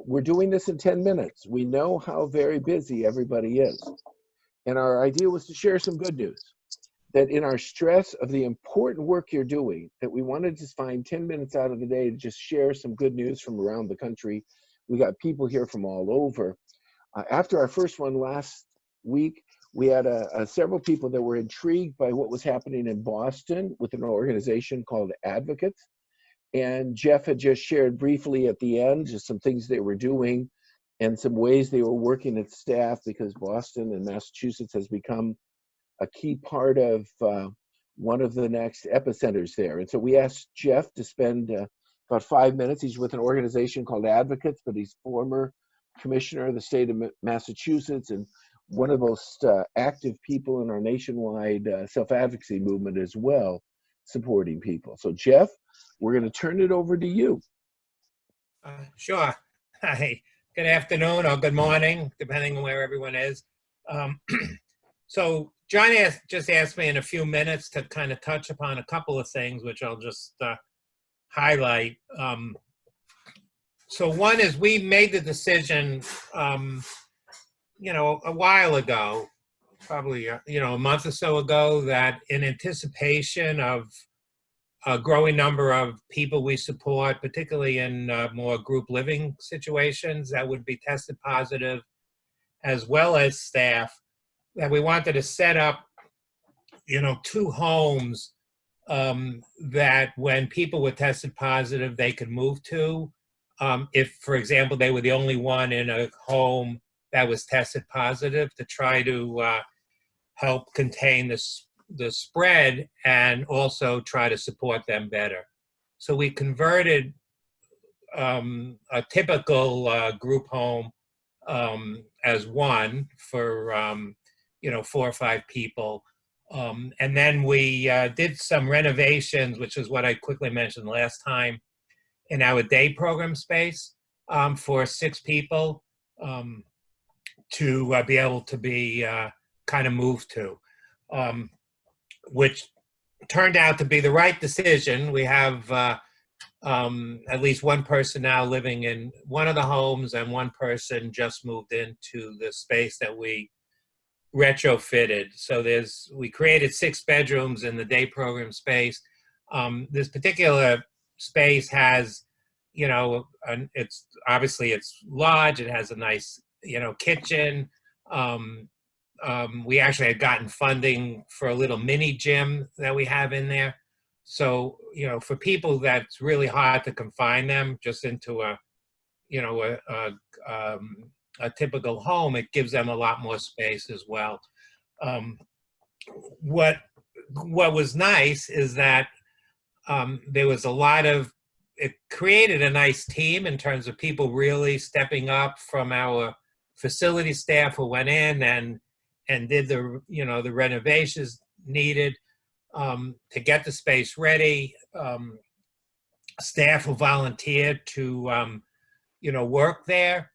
We're doing this in 10 minutes. We know how very busy everybody is. And our idea was to share some good news. That in our stress of the important work you're doing, that we wanted to find 10 minutes out of the day to just share some good news from around the country. We got people here from all over. After our first one last week, we had several people that were intrigued by what was happening in Boston with an organization called Advocates. And Jeff had just shared briefly at the end just some things they were doing and some ways they were working at staff, because Boston and Massachusetts has become a key part of one of the next epicenters there. And so we asked Jeff to spend about 5 minutes. He's with an organization called Advocates, but he's former commissioner of the state of Massachusetts and one of the most active people in our nationwide self-advocacy movement as well, supporting people. So Jeff, we're going to turn it over to you. Sure. Hi. Good afternoon or good morning, depending on where everyone is. So John just asked me in a few minutes to kind of touch upon a couple of things, which I'll just highlight. So one is we made the decision, a while ago, probably, a month or so ago, that in anticipation of a growing number of people we support, particularly in more group living situations that would be tested positive, as well as staff, that we wanted to set up, 2 homes that when people were tested positive, they could move to. If, for example, they were the only one in a home that was tested positive, to try to help contain the spread and also try to support them better. So we converted a typical group home as one for 4 or 5 people. And then we did some renovations, which is what I quickly mentioned last time, in our day program space for 6 people to be able to be kind of moved to, which turned out to be the right decision. We have at least one person now living in one of the homes, and one person just moved into the space that we retrofitted. So we created 6 bedrooms in the day program space. This particular space has, it's large. It has a nice, kitchen. We actually had gotten funding for a little mini gym that we have in there. So, for people that's really hard to confine them just into a typical home, it gives them a lot more space as well. What was nice is that there was it created a nice team in terms of people really stepping up from our facility staff who went in and did the renovations needed to get the space ready. Staff who volunteered to work there.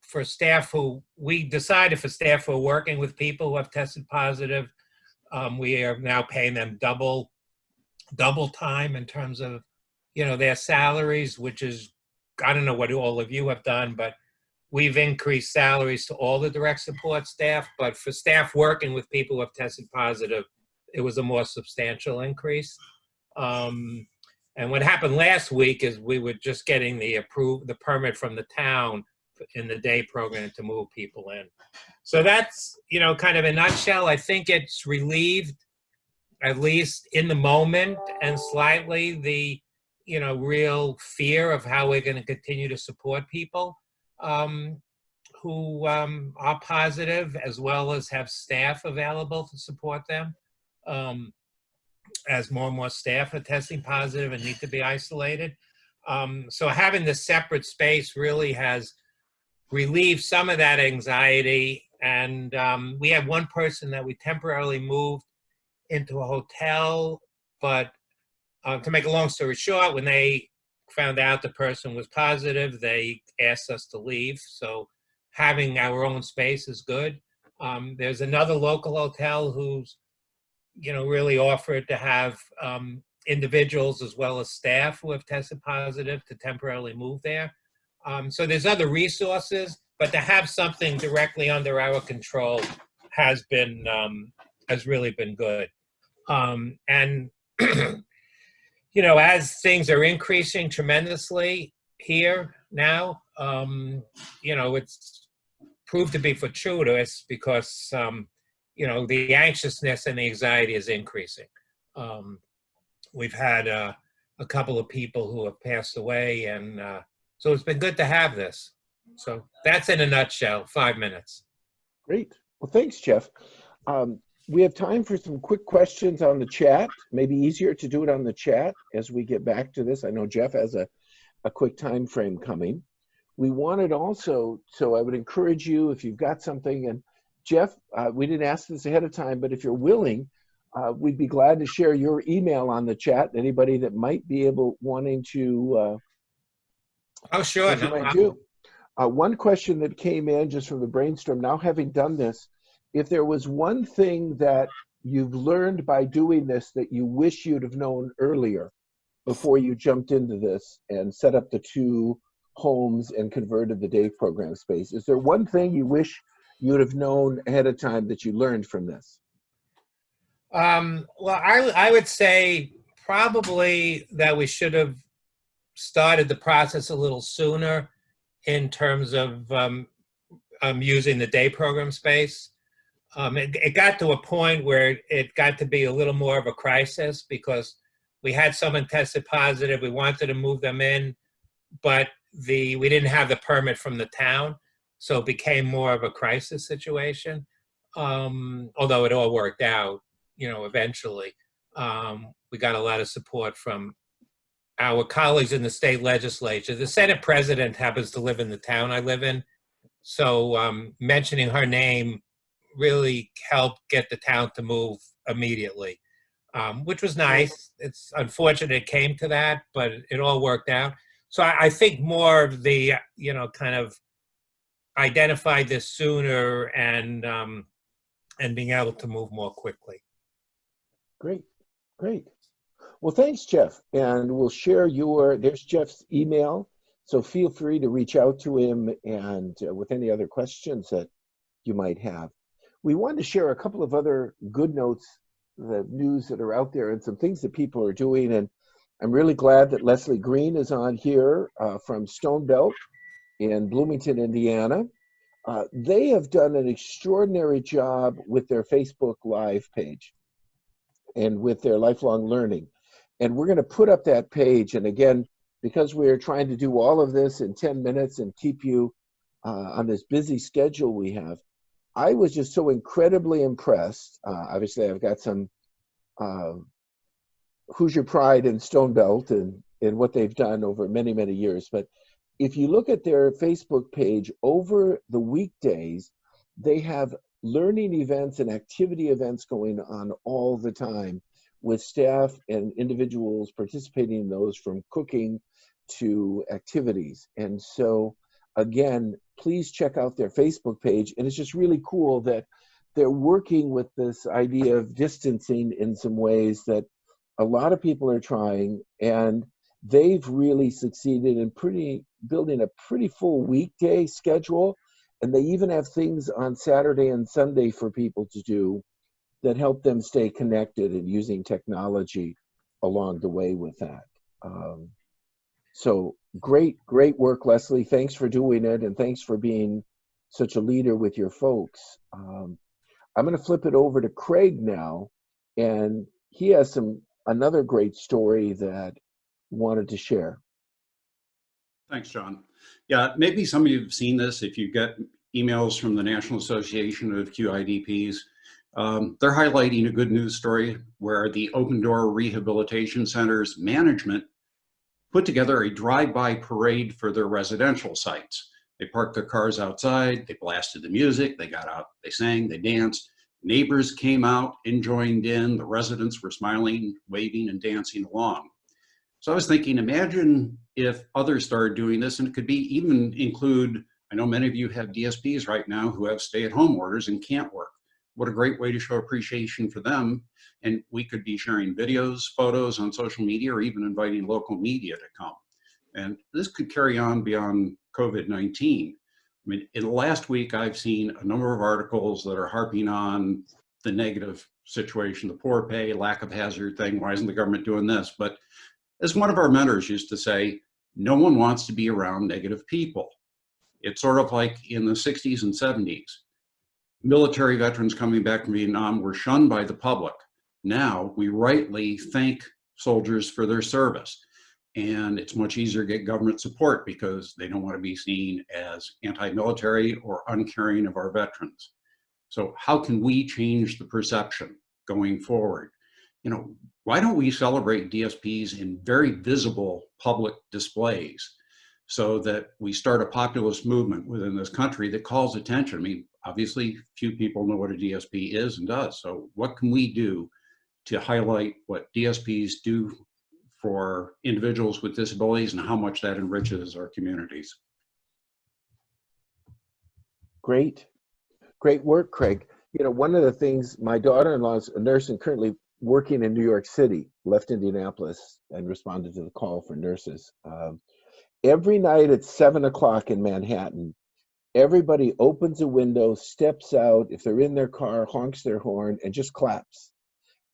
For staff who are working with people who have tested positive, we are now paying them double time in terms of their salaries, which is, I don't know what all of you have done, but we've increased salaries to all the direct support staff. But for staff working with people who have tested positive, it was a more substantial increase. And what happened last week is we were just getting the permit from the town in the day program to move people in. So that's, kind of a nutshell. I think it's relieved, at least in the moment, and slightly the, real fear of how we're going to continue to support people who are positive, as well as have staff available to support them. As more and more staff are testing positive and need to be isolated. So having the separate space really has relieved some of that anxiety. And we have one person that we temporarily moved into a hotel, but to make a long story short, when they found out the person was positive, they asked us to leave. So having our own space is good. There's another local hotel who's really offered to have individuals as well as staff who have tested positive to temporarily move there. So there's other resources, but to have something directly under our control has been has really been good. And you know, as things are increasing tremendously here now, you know, it's proved to be fortuitous because you know, the anxiousness and the anxiety is increasing. We've had a couple of people who have passed away, and so it's been good to have this. So that's in a nutshell, 5 minutes. Great. Well, thanks, Jeff. We have time for some quick questions on the chat. Maybe easier to do it on the chat as we get back to this. I know Jeff has a quick time frame coming. We wanted also, so I would encourage you, if you've got something, and Jeff, we didn't ask this ahead of time, but if you're willing, we'd be glad to share your email on the chat. Anybody that might be wanting to, Oh, sure. what you might do. One question that came in just from the brainstorm, now having done this, if there was one thing that you've learned by doing this that you wish you'd have known earlier before you jumped into this and set up the 2 homes and converted the day program space, is there one thing you wish you'd have known ahead of time that you learned from this? Well, I would say probably that we should have started the process a little sooner in terms of using the day program space. It got to a point where it got to be a little more of a crisis because we had someone tested positive. We wanted to move them in, but we didn't have the permit from the town, so it became more of a crisis situation. Although it all worked out, you know, eventually. We got a lot of support from our colleagues in the state legislature. The Senate president happens to live in the town I live in, so mentioning her name really helped get the town to move immediately, which was nice. It's unfortunate it came to that, but it all worked out. So I think more of the, you know, kind of identified this sooner and being able to move more quickly. Great, great. Well, thanks, Jeff. And we'll share there's Jeff's email. So feel free to reach out to him and with any other questions that you might have. We wanted to share a couple of other good notes, the news that are out there and some things that people are doing. And I'm really glad that Leslie Green is on here from Stone Belt in Bloomington, Indiana. They have done an extraordinary job with their Facebook Live page and with their lifelong learning. And we're going to put up that page. And again, because we're trying to do all of this in 10 minutes and keep you on this busy schedule we have, I was just so incredibly impressed. Obviously, I've got some Hoosier pride in Stone Belt and what they've done over many, many years. But if you look at their Facebook page, over the weekdays, they have learning events and activity events going on all the time with staff and individuals participating in those, from cooking to activities. And so, again, please check out their Facebook page. And it's just really cool that they're working with this idea of distancing in some ways that a lot of people are trying, and they've really succeeded in building a pretty full weekday schedule. And they even have things on Saturday and Sunday for people to do that help them stay connected and using technology along the way with that. So great work, Leslie. Thanks for doing it, and thanks for being such a leader with your folks. I'm going to flip it over to Craig now, and he has another great story that wanted to share. Thanks, John. Yeah, maybe some of you have seen this if you get emails from the National Association of QIDPs. They're highlighting a good news story where the Open Door Rehabilitation Center's management put together a drive-by parade for their residential sites. They parked their cars outside, they blasted the music, they got out, they sang, they danced. Neighbors came out and joined in. The residents were smiling, waving, and dancing along. So I was thinking, imagine if others started doing this, and it could be even include, I know many of you have DSPs right now who have stay-at-home orders and can't work. What a great way to show appreciation for them. And we could be sharing videos, photos on social media, or even inviting local media to come. And this could carry on beyond COVID-19. I mean, in the last week, I've seen a number of articles that are harping on the negative situation, the poor pay, lack of hazard thing. Why isn't the government doing this? But as one of our mentors used to say, no one wants to be around negative people. It's sort of like in the 60s and 70s. Military veterans coming back from Vietnam were shunned by the public. Now we rightly thank soldiers for their service. And it's much easier to get government support because they don't want to be seen as anti-military or uncaring of our veterans. So how can we change the perception going forward? You know, why don't we celebrate DSPs in very visible public displays so that we start a populist movement within this country that calls attention? I mean, obviously, few people know what a DSP is and does. So what can we do to highlight what DSPs do for individuals with disabilities and how much that enriches our communities? Great. Great work, Craig. You know, one of the things, my daughter-in-law is a nurse and currently working in New York City, left Indianapolis and responded to the call for nurses. Every night at 7 o'clock in Manhattan, everybody opens a window, steps out, if they're in their car, honks their horn, and just claps.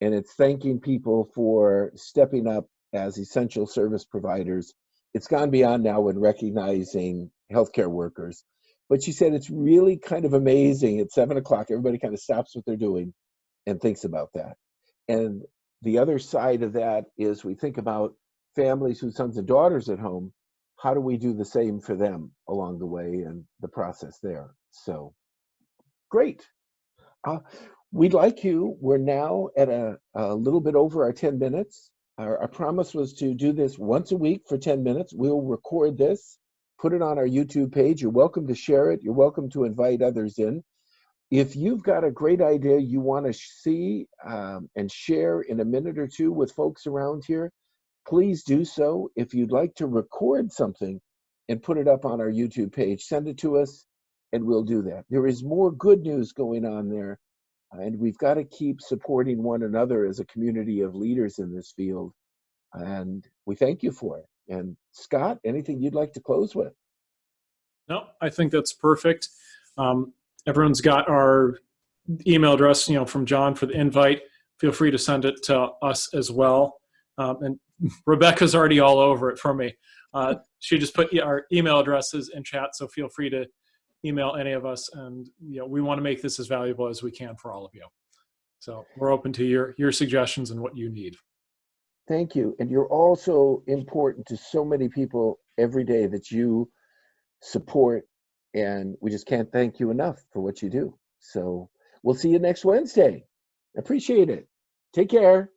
And it's thanking people for stepping up as essential service providers. It's gone beyond now in recognizing healthcare workers. But she said it's really kind of amazing at 7 o'clock, everybody kind of stops what they're doing and thinks about that. And the other side of that is we think about families whose sons and daughters at home. How do we do the same for them along the way and the process there? So great. We'd like you. We're now at a little bit over our 10 minutes. Our promise was to do this once a week for 10 minutes. We'll record this, put it on our YouTube page. You're welcome to share it. You're welcome to invite others in. If you've got a great idea you want to see and share in a minute or two with folks around here, please do so. If you'd like to record something and put it up on our YouTube page, send it to us and we'll do that. There is more good news going on there, and we've got to keep supporting one another as a community of leaders in this field. And we thank you for it. And Scott, anything you'd like to close with? No, I think that's perfect. Everyone's got our email address, from John for the invite. Feel free to send it to us as well. And Rebecca's already all over it for me. She just put our email addresses in chat, so feel free to email any of us. And we want to make this as valuable as we can for all of you. So we're open to your suggestions and what you need. Thank you. And you're also important to so many people every day that you support, and we just can't thank you enough for what you do. So we'll see you next Wednesday. Appreciate it. Take care.